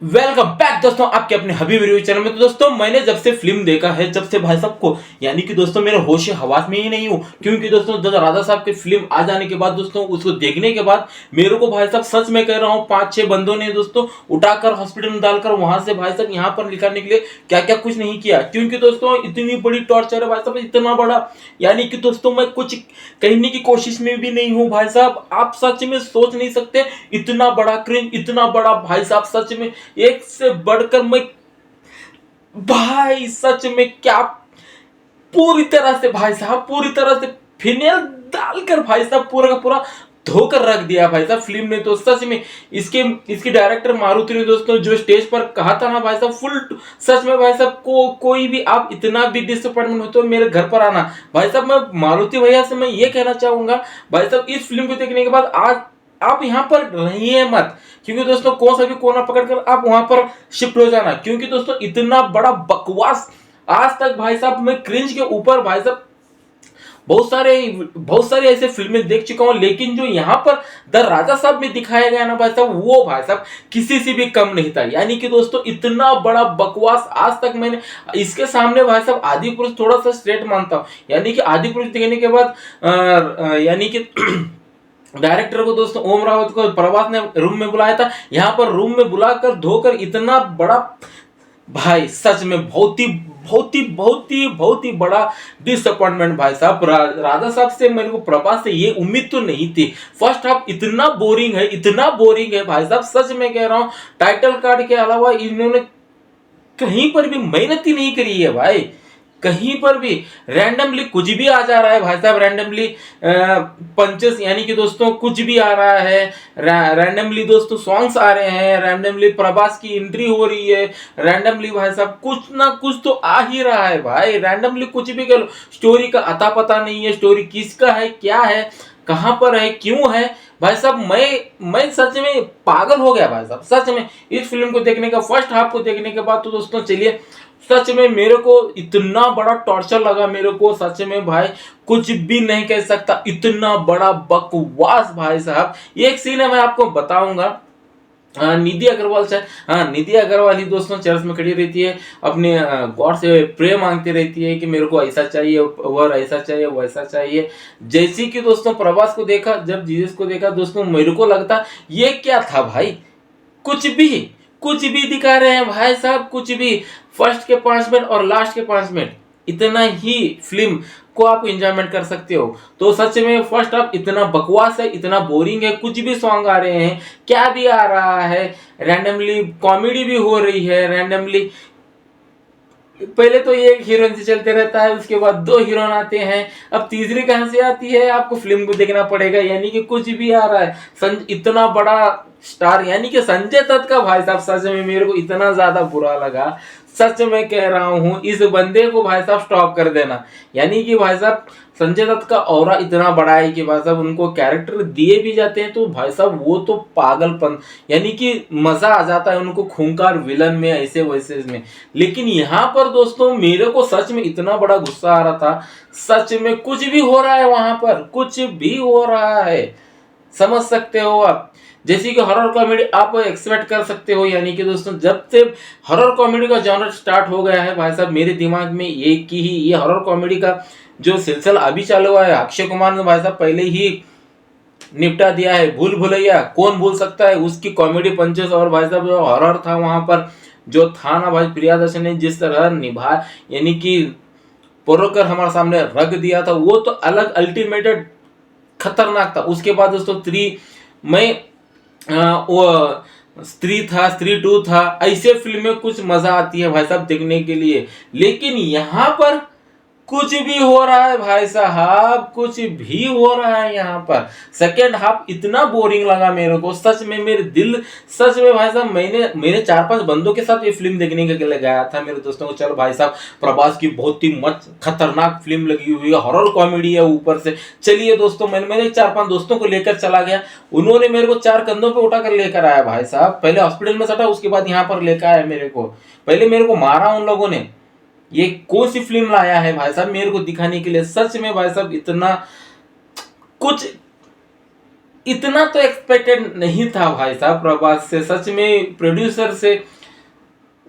Welcome back दोस्तों आपके अपने हबीब रिव्यू चैनल में। तो दोस्तों मैंने जब से फिल्म देखा है, जब से भाई साहब को यानी कि दोस्तों मेरे होश हवास में ही नहीं हूँ, क्योंकि दोस्तों जब राजा साहब की फिल्म आ जाने के बाद दोस्तों उसको देखने के बाद मेरे को भाई साहब सच में कह रहा हूँ 5-6 बंदों ने दोस्तों उठाकर हॉस्पिटल में डालकर वहां से भाई साहब यहाँ पर लिखाने के लिए क्या क्या कुछ नहीं किया, क्योंकि दोस्तों इतनी बड़ी टॉर्चर है भाई साहब, इतना बड़ा। यानी कि दोस्तों मैं कुछ कहने की कोशिश में भी नहीं हूँ भाई साहब, आप सच में सोच नहीं सकते इतना बड़ा क्रिंज, इतना बड़ा भाई साहब। सच में एक से बढ़कर मैं भाई सच में क्या पूरी तरह से भाई साहब, पूरी तरह से फिनेल डालकर भाई साहब पूरा का पूरा धोकर रख दिया भाई साहब फिल्म ने। तो सच में इसके डायरेक्टर मारुति ने दोस्तों जो स्टेज पर कहा था ना भाई साहब, फुल सच में भाई साहब को कोई भी आप इतना भी डिसअपॉइंटमेंट हो तो मेरे घर पर आना भाई साहब। मैं मारुति भैया से मैं ये कहना चाहूंगा भाई साहब, इस फिल्म को देखने के बाद आज आप यहाँ पर रहिए मत, क्योंकि दोस्तों कौन सा भी कोना पकड़कर आप वहां पर शिफ्ट हो जाना, क्योंकि दोस्तों इतना बड़ा बकवास आज तक भाई साहब मैं क्रिंज के ऊपर भाई साहब बहुत सारे ऐसे फिल्में देख चुका हूं, लेकिन जो यहाँ पर द राजा साहब में दिखाया गया ना भाई साहब, वो भाई साहब किसी से भी कम नहीं था। यानी कि दोस्तों इतना बड़ा बकवास आज तक मैंने इसके सामने भाई साहब आदि पुरुष थोड़ा सा स्ट्रेट मानता हूं। यानी कि आदि पुरुष देखने के बाद यानी कि डायरेक्टर को दोस्तों ओम रावत को प्रभास ने रूम में बुलाया था, यहाँ पर रूम में बुलाकर धोकर इतना बड़ा भाई सच में बहुत ही बड़ा डिसअपॉइंटमेंट भाई साहब। राजा साहब से मेरे को प्रभास से ये उम्मीद तो नहीं थी। फर्स्ट हाफ इतना बोरिंग है, इतना बोरिंग है भाई साहब, सच में कह रहा हूं। टाइटल कार्ड के अलावा इन्होंने कहीं पर भी मेहनत ही नहीं करी है भाई, कहीं पर भी रैंडमली कुछ भी आ जा रहा है भाई साहब, रैंडमली पंचेस यानी कि दोस्तों कुछ भी आ रहा है, रैंडमली दोस्तों सॉन्ग्स आ रहे हैं, रैंडमली प्रभास की एंट्री हो रही है, रैंडमली भाई साहब कुछ ना कुछ तो आ ही रहा है भाई, रैंडमली कुछ भी कह लो। स्टोरी का अता पता नहीं है, स्टोरी किसका है, क्या है, कहां पर है, क्यों है भाई साहब। मैं सच में पागल हो गया भाई साहब, सच में इस फिल्म को देखने का, फर्स्ट हाफ को देखने के बाद तो दोस्तों चलिए सच में मेरे को इतना बड़ा टॉर्चर लगा, मेरे को सच में भाई कुछ भी नहीं कह सकता, इतना बड़ा बकवास भाई साहब। एक सीन है मैं आपको बताऊंगा। निधि अग्रवाल से, हाँ निधि अग्रवाल ही दोस्तों चर्च में खड़ी रहती है, अपने गॉड से प्रे मांगती रहती है कि मेरे को ऐसा चाहिए, वह ऐसा चाहिए, वैसा चाहिए। जैसी कि दोस्तों प्रभास को देखा, जब जीसस को देखा दोस्तों मेरे को लगता ये क्या था भाई, कुछ भी दिखा रहे हैं भाई साहब, कुछ भी। फर्स्ट के 5 मिनट और लास्ट के 5 मिनट इतना ही फिल्म को आप एंजॉयमेंट कर सकते हो। तो सच में फर्स्ट हाफ इतना बकवास है, इतना बोरिंग है, कुछ भी सॉन्ग आ रहे हैं, क्या भी आ रहा है, रैंडमली कॉमेडी भी हो रही है, रैंडमली पहले तो ये एक हीरोइन से चलते रहता है, उसके बाद 2 हीरोइन आते हैं, अब तीसरी कहां से आती है आपको फिल्म को देखना पड़ेगा। यानी कि कुछ भी आ रहा है। इतना बड़ा स्टार यानी कि संजय दत्त का भाई साहब सच में मेरे को इतना ज्यादा बुरा लगा, सच में कह रहा हूं इस बंदे को भाई साहब स्टॉप कर देना। यानी कि भाई साहब संजय दत्त का ऑरा इतना बड़ा है कि भाई साहब उनको कैरेक्टर दिए भी जाते हैं तो भाई साहब वो तो पागलपन, यानी कि मजा आ जाता है उनको खूंखार विलन में, ऐसे वैसे में। लेकिन यहाँ पर दोस्तों मेरे को सच में इतना बड़ा गुस्सा आ रहा था, सच में कुछ भी हो रहा है वहां पर, कुछ भी हो रहा है, समझ सकते हो आप। जैसे कि हॉरर कॉमेडी आप एक्सपेक्ट कर सकते हो, यानी कि दोस्तों जब से हॉरर कॉमेडी का जॉनर स्टार्ट हो गया है भाई साहब, मेरे दिमाग में एक ही ये हॉरर कॉमेडी का जो सिलसिला अभी चालू हुआ है, अक्षय कुमार ने भाई साहब पहले ही निपटा दिया है। भूल भुलैया कौन भूल सकता है, उसकी कॉमेडी पंचेस, और भाई साहब जो हॉरर था वहां पर जो था ना भाई, प्रियदर्शन ने जिस तरह निभा यानी कि परोकर हमारे सामने रख दिया था, वो तो अलग अल्टीमेटेड खतरनाक था। उसके बाद दोस्तों मैं वो स्त्री था, स्त्री 2 था, ऐसे फिल्में कुछ मजा आती है भाई साहब देखने के लिए। लेकिन यहाँ पर कुछ भी हो रहा है भाई साहब, कुछ भी हो रहा है यहाँ पर। सेकेंड हाफ इतना बोरिंग लगा मेरे को, सच में मेरे दिल, सच में भाई साहब मैंने 4-5 बंदों के साथ ये फिल्म देखने के लिए गया था, मेरे दोस्तों को चलो भाई साहब प्रभास की बहुत ही खतरनाक फिल्म लगी हुई है, हॉरर कॉमेडी है ऊपर से, चलिए दोस्तों मैंने 4-5 दोस्तों को लेकर चला गया, उन्होंने मेरे को 4 कंधों पे उठाकर लेकर आया भाई साहब, पहले हॉस्पिटल में सटा, उसके बाद यहाँ पर लेकर आया मेरे को, पहले मेरे को मारा उन लोगों ने। ये कौन सी फिल्म लाया है भाई साहब मेरे को दिखाने के लिए, सच में भाई साहब इतना कुछ इतना तो एक्सपेक्टेड नहीं था भाई साहब प्रभास से, सच में प्रोड्यूसर से।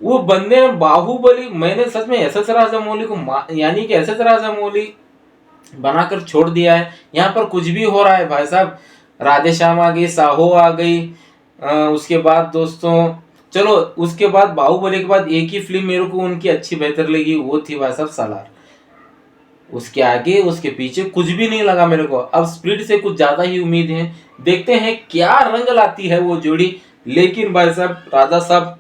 वो बंदे ने बाहुबली, मैंने सच में एस राजामौली को यानी कि एस राजामौली बनाकर छोड़ दिया है। यहाँ पर कुछ भी हो रहा है भाई साहब। राधे श्याम आ गई, साहो आ गई, उसके बाद दोस्तों चलो उसके बाद बाहुबली के बाद एक ही फिल्म मेरे को उनकी अच्छी बेहतर लगी, वो थी भाई साहब सालार। उसके आगे उसके पीछे कुछ भी नहीं लगा मेरे को। अब स्प्लिट से कुछ ज्यादा ही उम्मीद है, देखते हैं क्या रंग लाती है वो जोड़ी। लेकिन भाई साहब राजा साहब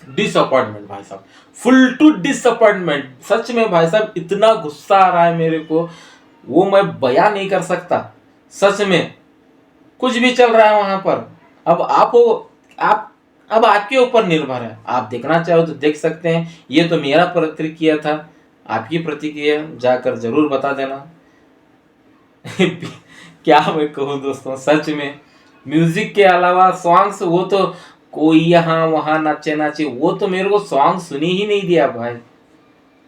डिसअपॉइंटमेंट भाई साहब, फुल टू डिसअपॉइंटमेंट। सच में भाई साहब इतना गुस्सा आ रहा है मेरे को, वो मैं बयान नहीं कर सकता। सच में कुछ भी चल रहा है वहां पर। अब आप हो, आप अब आपके ऊपर निर्भर है, आप देखना चाहो तो देख सकते हैं। ये तो मेरा प्रतिक्रिया था, आपकी प्रतिक्रिया जाकर जरूर बता देना। क्या मैं कहूँ दोस्तों, सच में म्यूजिक के अलावा सॉन्ग्स, वो तो कोई यहाँ वहां नाचे नाचे, वो तो मेरे को सॉन्ग सुनी ही नहीं दिया भाई।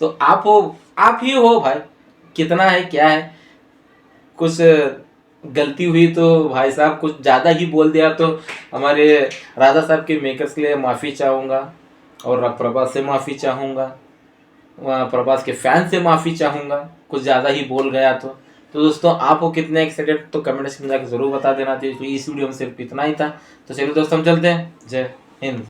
तो आप हो, आप ही हो भाई, कितना है क्या है। कुछ गलती हुई तो भाई साहब कुछ ज़्यादा ही बोल दिया तो हमारे राजा साहब के मेकर्स के लिए माफ़ी चाहूँगा, और प्रभास से माफ़ी चाहूँगा, प्रभास के फैन से माफ़ी चाहूँगा, कुछ ज़्यादा ही बोल गया तो दोस्तों आपको कितने एक्साइटेड तो कमेंट सेक्शन में जाकर जरूर बता देना। तो इस वीडियो में सिर्फ इतना ही था। तो चलिए दोस्तों हम चलते हैं। जय हिंद।